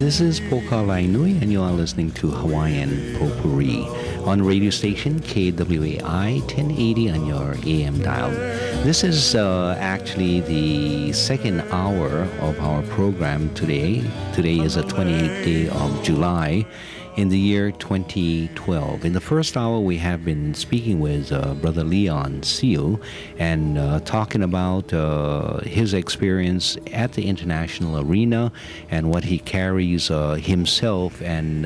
This is Poka Lainui, and you are listening to Hawaiian Potpourri on radio station KWAI 1080 on your AM dial. This is actually the second hour of our program today. Today is the 28th day of July in the year 2012. In the first hour, we have been speaking with Brother Leon Seal and talking about his experience at the international arena and what he carries himself and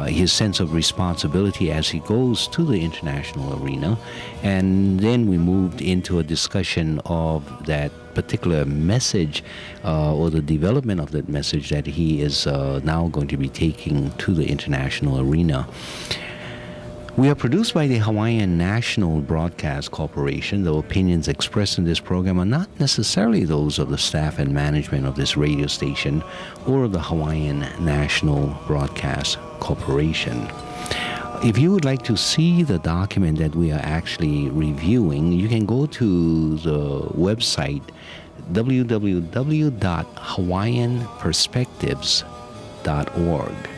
his sense of responsibility as he goes to the international arena. And then we moved into a discussion of that particular message or the development of that message that he is now going to be taking to the international arena. We are produced by the Hawaiian National Broadcast Corporation. The opinions expressed in this program are not necessarily those of the staff and management of this radio station or of the Hawaiian National Broadcast Corporation. If you would like to see the document that we are actually reviewing, you can go to the website www.hawaiianperspectives.org.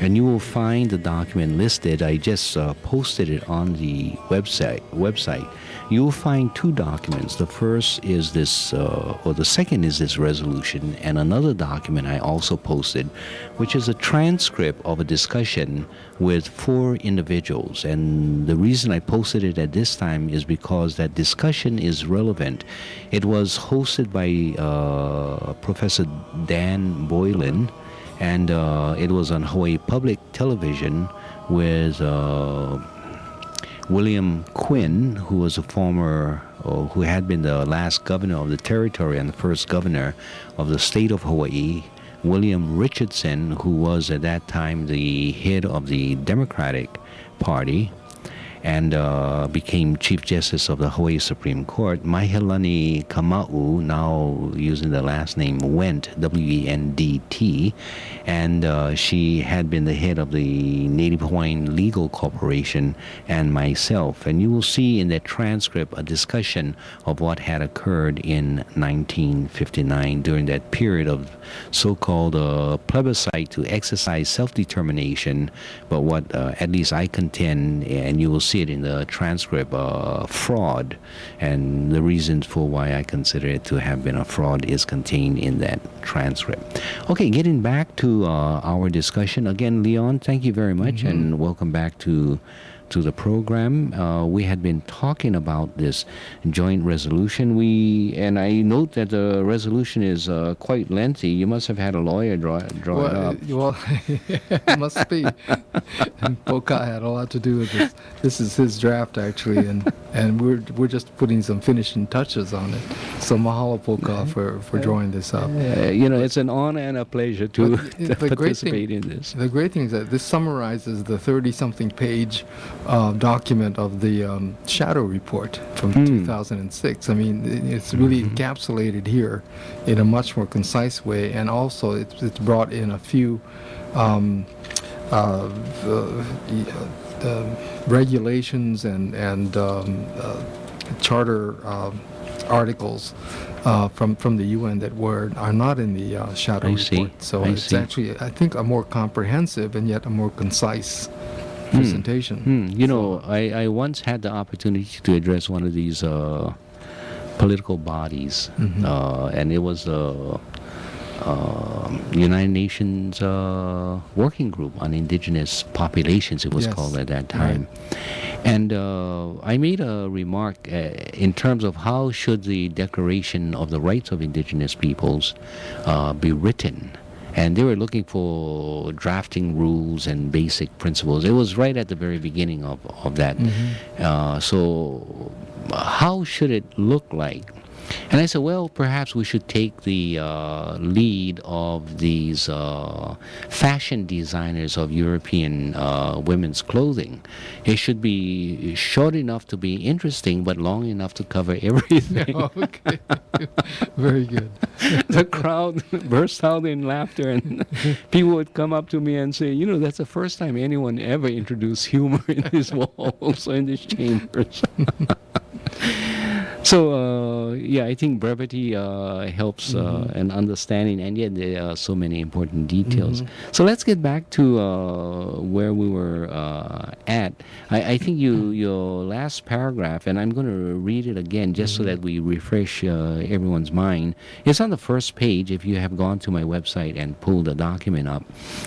And you will find the document listed. I just posted it on the website. You will find two documents. The first is this, or the second is this resolution, and another document I also posted, which is a transcript of a discussion with 4 individuals. And the reason I posted it at this time is because that discussion is relevant. It was hosted by Professor Dan Boylan, and it was on Hawaii Public Television with William Quinn, who was a former, or who had been the last governor of the territory and the first governor of the state of Hawaii, William Richardson, who was at that time the head of the Democratic Party, and became Chief Justice of the Hawaii Supreme Court, Mahealani Kamau, now using the last name Wendt, W-E-N-D-T, and she had been the head of the Native Hawaiian Legal Corporation, and myself. And you will see in that transcript a discussion of what had occurred in 1959 during that period of so-called plebiscite to exercise self-determination, but what at least I contend, and you will see it in the transcript, fraud, and the reasons for why I consider it to have been a fraud is contained in that transcript. Okay, getting back to our discussion again, Leon, thank you very much, and welcome back to the program. We had been talking about this joint resolution. And I note that the resolution is quite lengthy. You must have had a lawyer draw it up. Well, it must be. And Poka had a lot to do with this. This is his draft, actually, and we're just putting some finishing touches on it. So mahalo, Poka, for drawing this up. It's an honor and a pleasure to participate in this. The great thing is that this summarizes the 30-something page document of the Shadow Report from 2006. I mean, it's really encapsulated here in a much more concise way, and also it's brought in a few regulations and charter articles from the UN that are not in the Shadow Report. So it's actually, I think, a more comprehensive and yet a more concise presentation. I once had the opportunity to address one of these political bodies, and it was United Nations Working Group on Indigenous Populations, it was called at that time. Right. And I made a remark in terms of how should the Declaration of the Rights of Indigenous Peoples be written. And they were looking for drafting rules and basic principles. It was right at the very beginning of that. So how should it look like? And I said, well, perhaps we should take the lead of these fashion designers of European women's clothing. It should be short enough to be interesting, but long enough to cover everything. Okay. Very good. The crowd burst out in laughter, and people would come up to me and say, that's the first time anyone ever introduced humor in these walls or in these chambers. So yeah, I think brevity helps an understanding, and yet there are so many important details. So let's get back to where we were at. I think your last paragraph, and I'm going to read it again just so that we refresh everyone's mind. It's on the first page if you have gone to my website and pulled the document up.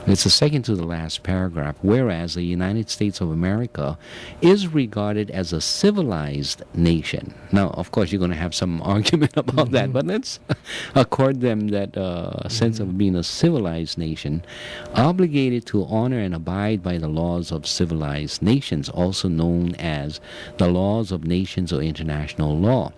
It's the second to the last paragraph. Whereas the United States of America is regarded as a civilized nation. Now, of course, you're going to have some argument about that, but let's accord them that sense of being a civilized nation, obligated to honor and abide by the laws of civilized nations, also known as the laws of nations or international law.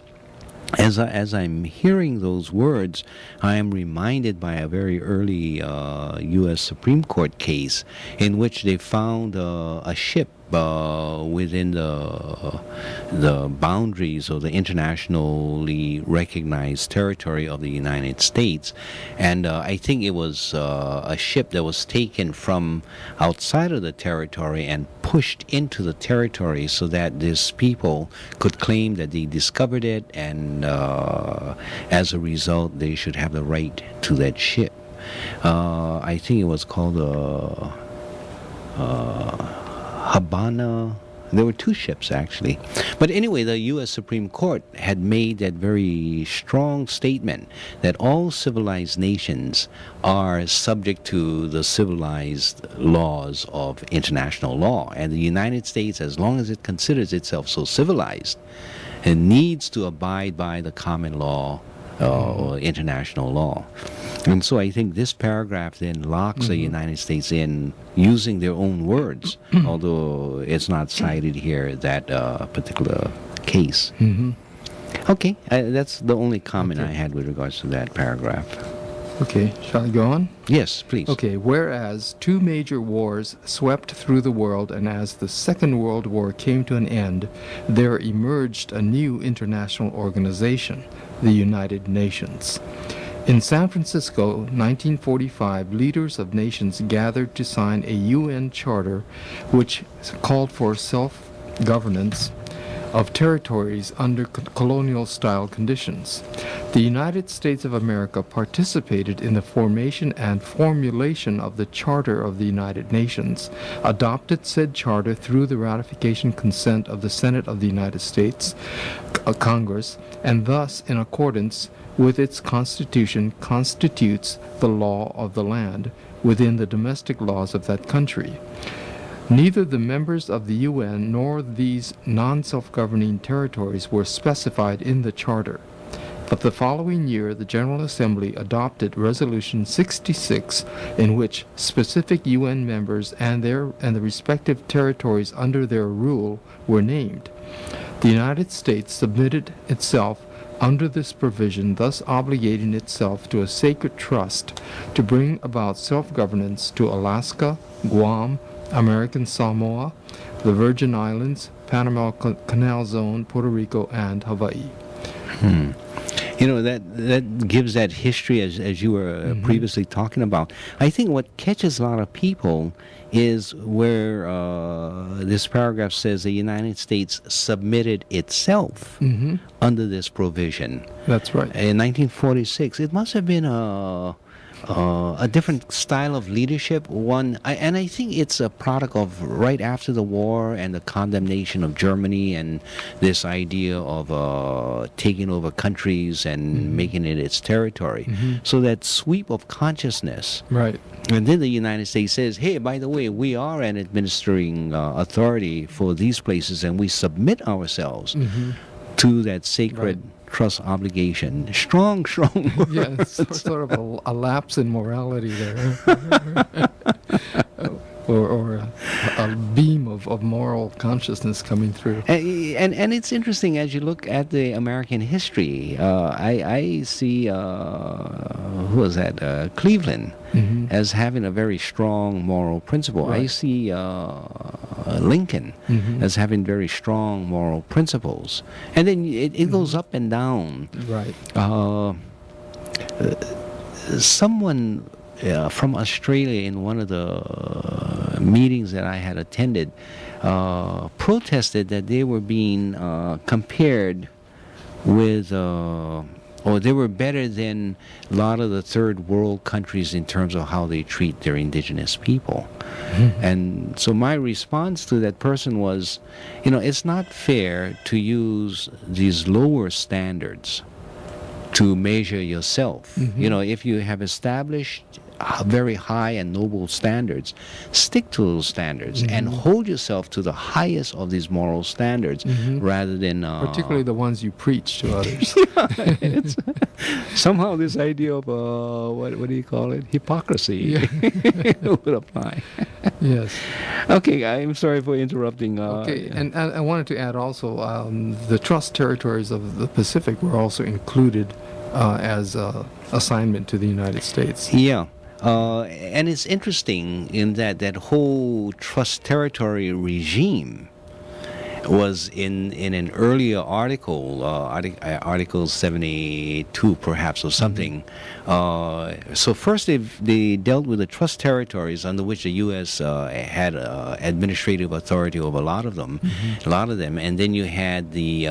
As I'm hearing those words, I am reminded by a very early U.S. Supreme Court case in which they found a ship within the boundaries of the internationally recognized territory of the United States, and I think it was a ship that was taken from outside of the territory and pushed into the territory so that these people could claim that they discovered it, and as a result they should have the right to that ship. I think it was called Habana. There were two ships, actually. But anyway, the U.S. Supreme Court had made that very strong statement that all civilized nations are subject to the civilized laws of international law. And the United States, as long as it considers itself so civilized, it needs to abide by the common law or international law. And so I think this paragraph then locks the United States in using their own words, although it's not cited here, that particular case. Okay, that's the only comment I had with regards to that paragraph. Okay, shall I go on? Yes, please. Okay, whereas two major wars swept through the world, and as the Second World War came to an end, there emerged a new international organization, the United Nations. In San Francisco, 1945, leaders of nations gathered to sign a UN charter which called for self-governance of territories under colonial-style conditions. The United States of America participated in the formation and formulation of the Charter of the United Nations, adopted said charter through the ratification consent of the Senate of the United States Congress, and thus, in accordance with its constitution, constitutes the law of the land within the domestic laws of that country. Neither the members of the UN nor these non-self-governing territories were specified in the Charter. But the following year, the General Assembly adopted Resolution 66, in which specific UN members and the respective territories under their rule were named. The United States submitted itself under this provision, thus obligating itself to a sacred trust to bring about self-governance to Alaska, Guam, American Samoa, the Virgin Islands, Panama Canal Zone, Puerto Rico, and Hawaii. You know, that gives that history as you were previously talking about. I think what catches a lot of people is where this paragraph says the United States submitted itself under this provision. That's right. In 1946, it must have been a different style of leadership. And I think it's a product of right after the war and the condemnation of Germany and this idea of taking over countries and making it its territory. So that sweep of consciousness. Right. And then the United States says, hey, by the way, we are an administering authority for these places, and we submit ourselves to that sacred trust obligation. Strong. Yes, sort of a lapse in morality there. or a beam of moral consciousness coming through. And it's interesting as you look at the American history. I see who was that? Cleveland as having a very strong moral principle. Right. I see Lincoln as having very strong moral principles, and then it goes up and down. Right. Someone from Australia in one of the meetings that I had attended protested that they were being compared with, or they were better than a lot of the third world countries in terms of how they treat their indigenous people. And so my response to that person was, it's not fair to use these lower standards to measure yourself. If you have established very high and noble standards, stick to those standards and hold yourself to the highest of these moral standards rather than... particularly the ones you preach to others. It's somehow this idea of, what do you call it? Hypocrisy would apply. Yes. Okay, I'm sorry for interrupting. Okay, and I wanted to add also, the trust territories of the Pacific were also included as assignment to the United States. Yeah. And it's interesting in that whole trust territory regime was in an earlier article, Article 72 perhaps or something. So first they dealt with the trust territories under which the U.S. had administrative authority over a lot of them, and then you had the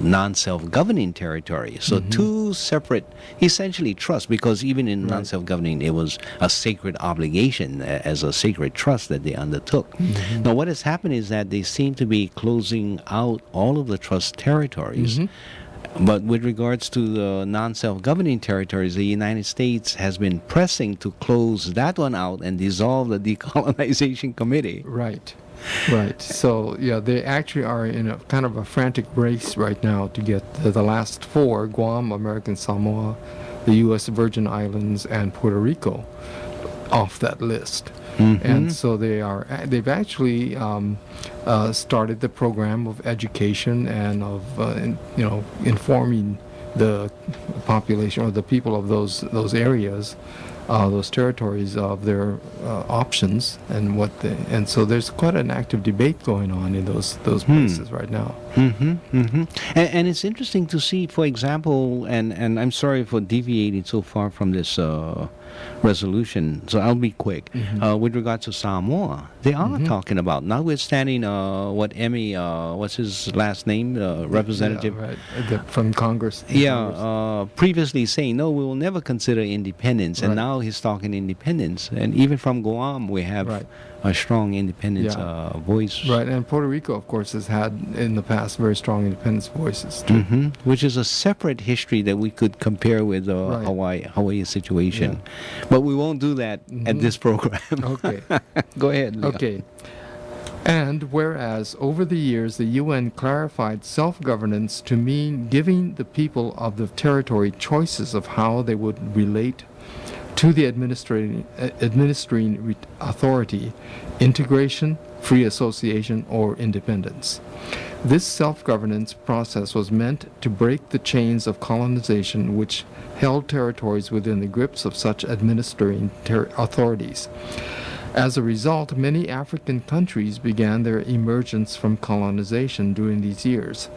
non-self-governing territories. So two separate, essentially trusts, because even in non-self-governing it was a sacred obligation as a sacred trust that they undertook. Now what has happened is that they seem to be closing out all of the trust territories. But with regards to the non-self-governing territories, the United States has been pressing to close that one out and dissolve the decolonization committee. Right. So, yeah, they actually are in a kind of a frantic race right now to get the last four, Guam, American Samoa, the U.S. Virgin Islands, and Puerto Rico, off that list. And so they've actually started the program of education and of informing the population or the people of those areas, those territories, of their options and so there's quite an active debate going on in those places right now. And it's interesting to see, for example, and I'm sorry for deviating so far from this resolution, so I'll be quick. With regard to Samoa, they are talking about, notwithstanding what Emmy, what's his last name, representative from Congress. Previously saying, no, we will never consider independence, and now he's talking independence. And even from Guam, we have a strong independence voice. Right, and Puerto Rico, of course, has had in the past very strong independence voices too. Which is a separate history that we could compare with the Hawaii situation. But we won't do that at this program. Okay. Go ahead, Leo. Okay. And whereas over the years the UN clarified self-governance to mean giving the people of the territory choices of how they would relate to the administering authority, integration, free association, or independence. This self-governance process was meant to break the chains of colonization which held territories within the grips of such administering authorities. As a result, many African countries began their emergence from colonization during these years.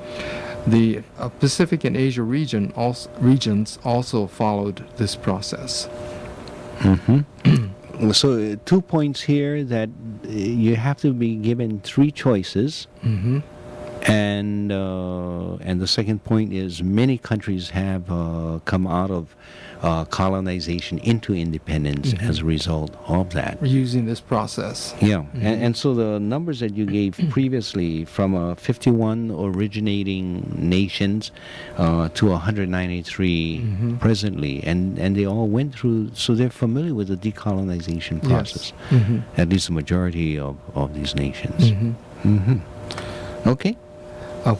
The Pacific and Asia regions also followed this process. So 2 points here, that you have to be given three choices. And the second point is many countries have come out of colonization into independence as a result of that. Using this process. Yeah, and so the numbers that you gave previously, from 51 originating nations to 193 presently, and they all went through, so they're familiar with the decolonization process, at least the majority of these nations. Okay.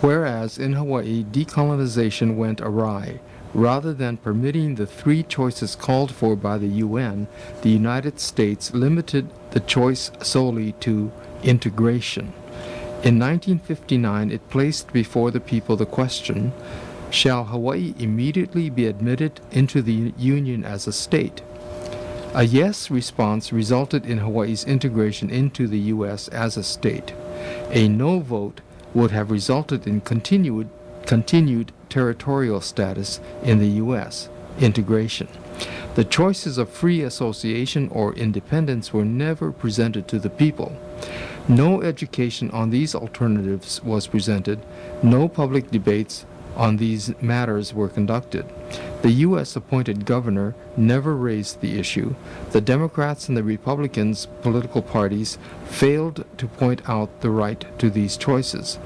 Whereas in Hawaii, decolonization went awry. Rather than permitting the three choices called for by the UN, the United States limited the choice solely to integration. In 1959, it placed before the people the question, shall Hawaii immediately be admitted into the Union as a state? A yes response resulted in Hawaii's integration into the U.S. as a state. A no vote would have resulted in continued territorial status in the U.S., integration. The choices of free association or independence were never presented to the people. No education on these alternatives was presented, no public debates on these matters were conducted. The U.S. appointed governor never raised the issue. The Democrats and the Republicans' political parties failed to point out the right to these choices.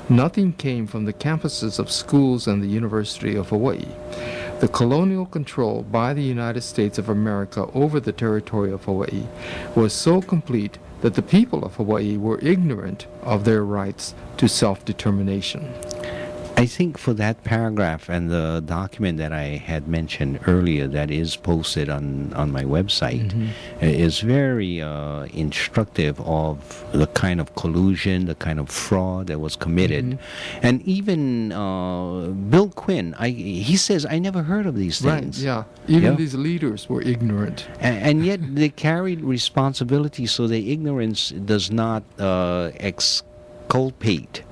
Nothing came from the campuses of schools and the University of Hawaii. The colonial control by the United States of America over the territory of Hawaii was so complete that the people of Hawaii were ignorant of their rights to self-determination. I think for that paragraph and the document that I had mentioned earlier that is posted on my website is very instructive of the kind of collusion, the kind of fraud that was committed. And even Bill Quinn, he says, I never heard of these things. Right, yeah. Even these leaders were ignorant. And yet they carried responsibility, so their ignorance does not exculpate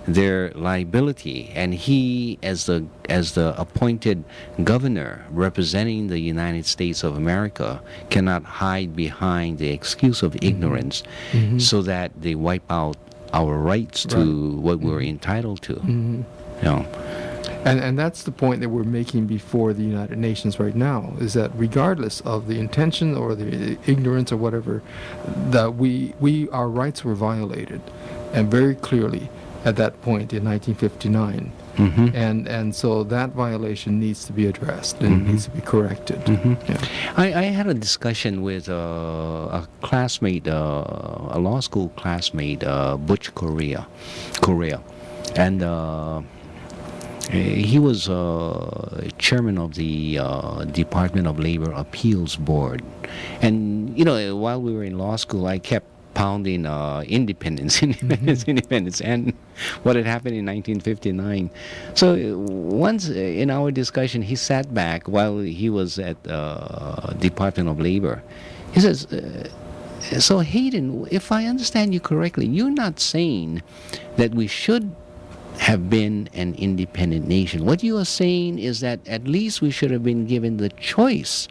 their liability, and he, as the appointed governor representing the United States of America, cannot hide behind the excuse of ignorance, so that they wipe out our rights to what we're entitled to. And that's the point that we're making before the United Nations right now, is that regardless of the intention or the ignorance or whatever, that our rights were violated, and very clearly at that point in 1959. And so that violation needs to be addressed and needs to be corrected. I had a discussion with a classmate, a law school classmate, Butch Correa, and he was chairman of the Department of Labor Appeals Board. And, while we were in law school, I kept pounding independence, and what had happened in 1959. So once in our discussion, he sat back while he was at Department of Labor. He says, so Hayden, if I understand you correctly, you're not saying that we should have been an independent nation. What you are saying is that at least we should have been given the choice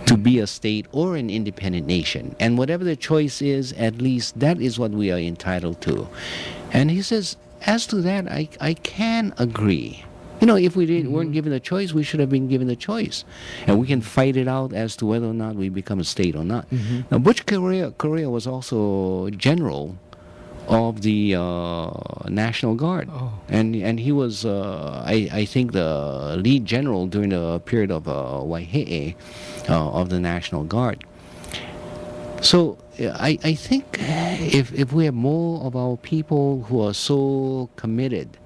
to be a state or an independent nation. And whatever the choice is, at least that is what we are entitled to. And he says, as to that, I can agree. If we weren't given a choice, we should have been given a choice. And we can fight it out as to whether or not we become a state or not. Now, Butch Correa was also general of the National Guard. And he was, I think, the lead general during the period of Waihe'e of the National Guard. So I think if we have more of our people who are so committed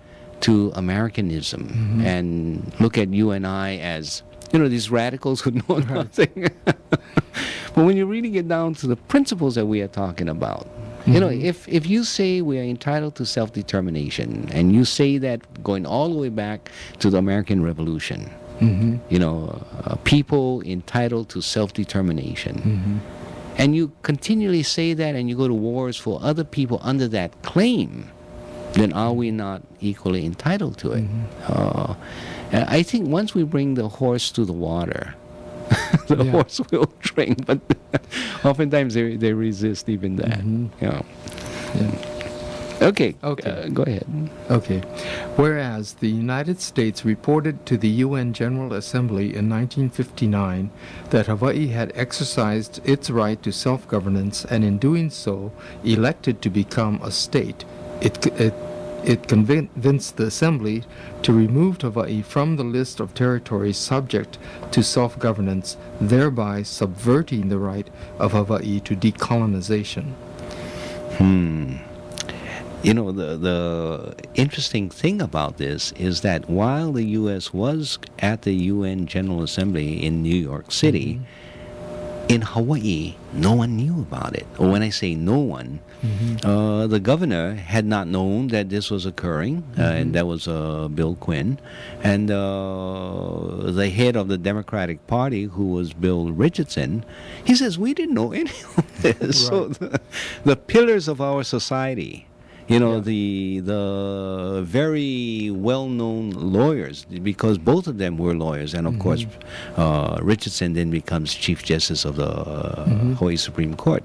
to Americanism and look at you and I as, these radicals who know nothing. But when you really get down to the principles that we are talking about, if you say we are entitled to self-determination, and you say that going all the way back to the American Revolution, people entitled to self-determination, and you continually say that, and you go to wars for other people under that claim, then are we not equally entitled to it? I think once we bring the horse to the water, the horse will drink, but oftentimes they resist even that. Okay. Go ahead. Okay. Whereas the United States reported to the UN General Assembly in 1959 that Hawaii had exercised its right to self-governance, and in doing so elected to become a state, it convinced the Assembly to remove Hawaii from the list of territories subject to self-governance, thereby subverting the right of Hawaii to decolonization. The interesting thing about this is that while the U.S. was at the UN General Assembly in New York City, in Hawaii, no one knew about it. Or when I say no one, the governor had not known that this was occurring, and that was Bill Quinn. And the head of the Democratic Party, who was Bill Richardson, he says, we didn't know any of this. Right. So the pillars of our society, the very well-known lawyers, because both of them were lawyers, and of course Richardson then becomes Chief Justice of the Hawaii Supreme Court.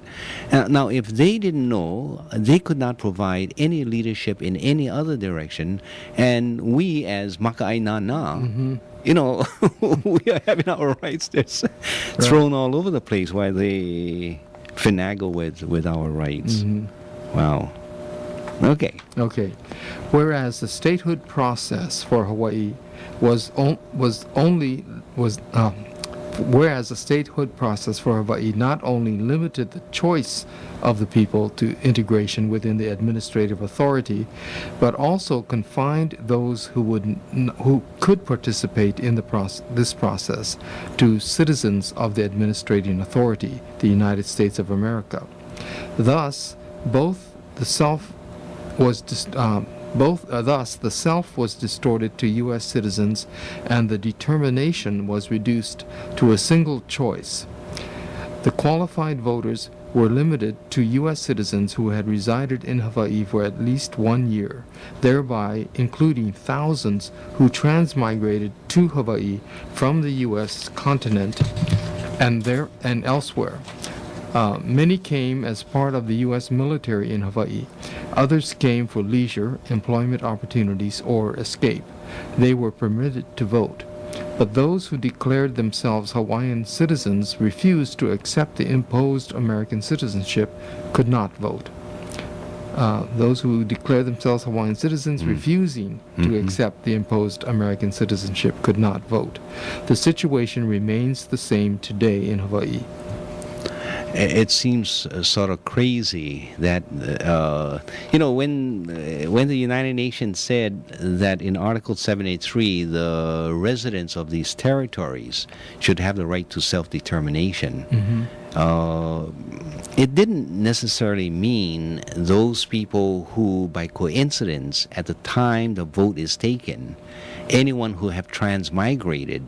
Now, if they didn't know, they could not provide any leadership in any other direction, and we as Maka'ainana, we are having our rights just thrown all over the place while they finagle with our rights. Wow. Okay. Whereas the statehood process for Hawaii whereas the statehood process for Hawaii not only limited the choice of the people to integration within the administrative authority, but also confined those who could participate in this process to citizens of the administrating authority, the United States of America. Thus, the self was distorted to U.S. citizens, and the determination was reduced to a single choice. The qualified voters were limited to U.S. citizens who had resided in Hawaii for at least 1 year, thereby including thousands who transmigrated to Hawaii from the U.S. continent and elsewhere. Many came as part of the U.S. military in Hawaii. Others came for leisure, employment opportunities, or escape. They were permitted to vote. But those who declared themselves Hawaiian citizens refused to accept the imposed American citizenship could not vote. Those who declared themselves Hawaiian citizens refusing to accept the imposed American citizenship could not vote. The situation remains the same today in Hawaii. It seems sort of crazy that, when the United Nations said that in Article 783, the residents of these territories should have the right to self-determination, it didn't necessarily mean those people who, by coincidence, at the time the vote is taken, anyone who have transmigrated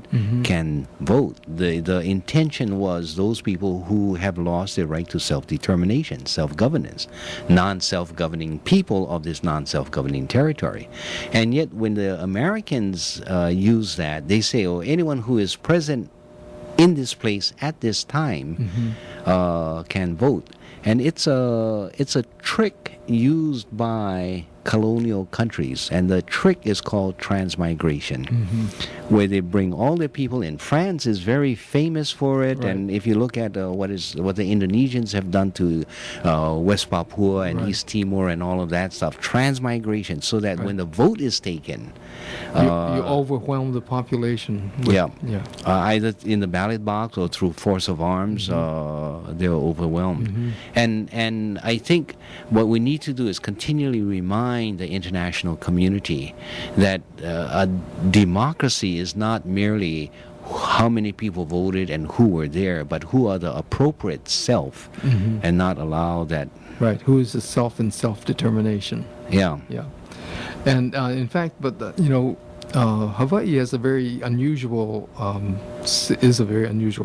can vote. The intention was those people who have lost their right to self-determination, self-governance, non-self-governing people of this non-self-governing territory. And yet when the Americans use that, they say, anyone who is present in this place at this time can vote. And it's a trick used by colonial countries, and the trick is called transmigration, where they bring all their people in. France is very famous for it, and if you look at what the Indonesians have done to West Papua and East Timor and all of that stuff, transmigration, so that when the vote is taken, you overwhelm the population. Either in the ballot box or through force of arms, they're overwhelmed. And I think what we need to do is continually remind the international community that a democracy is not merely how many people voted and who were there, but who are the appropriate self, and not allow that. Right, who is the self and self-determination. Yeah. And in fact, Hawaii has a very unusual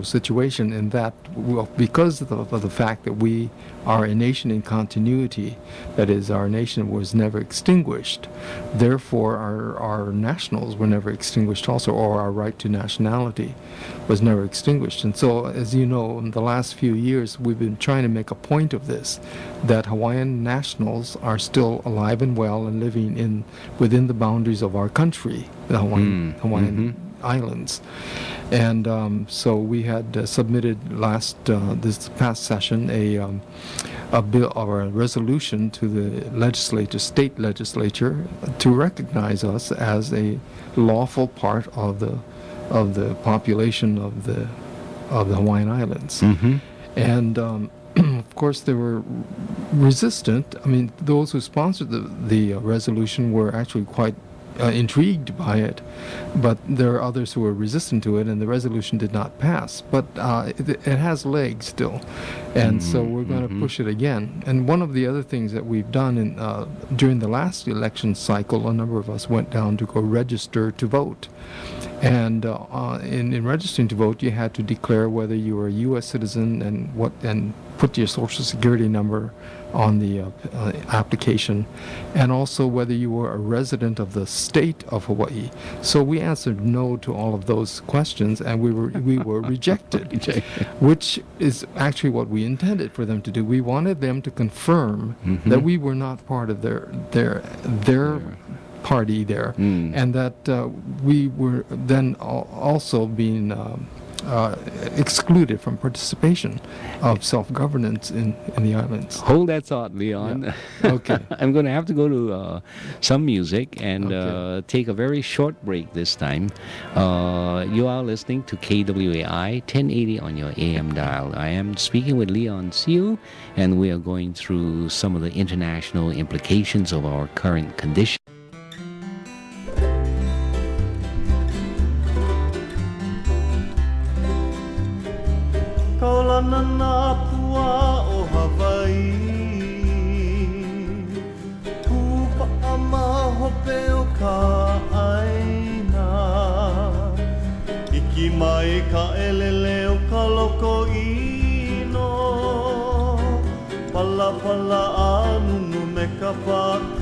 situation in that, because of the fact that we are a nation in continuity, that is, our nation was never extinguished, therefore our nationals were never extinguished also, or our right to nationality was never extinguished. And so, as you know, in the last few years we've been trying to make a point of this, that Hawaiian nationals are still alive and well and living within the boundaries of our country, the Hawaiian Islands. And so we had submitted this past session a bill or a resolution to the state legislature, to recognize us as a lawful part of the population of the Hawaiian Islands. And of course they were resistant. I mean, those who sponsored the resolution were actually quite intrigued by it, but there are others who were resistant to it, and the resolution did not pass. But it has legs still, and so we're going to push it again. And one of the other things that we've done during the last election cycle, a number of us went down to go register to vote. And in registering to vote, you had to declare whether you were a U.S. citizen and put your social security number on the application, and also whether you were a resident of the state of Hawaii. So we answered no to all of those questions, and we were rejected, which is actually what we intended for them to do. We wanted them to confirm that we were not part of their party there, and that we were then also being excluded from participation of self-governance in the islands. Hold that thought, Leon. Yeah. Okay. I'm going to have to go to some music and take a very short break this time. You are listening to KWAI 1080 on your AM dial. I am speaking with Leon Siu, and we are going through some of the international implications of our current condition. Kaulana nā pua o Hawaii Pupa'a mahope o ka aina Iki mai ka elele o ka loko ino Pala pala anunu me ka paka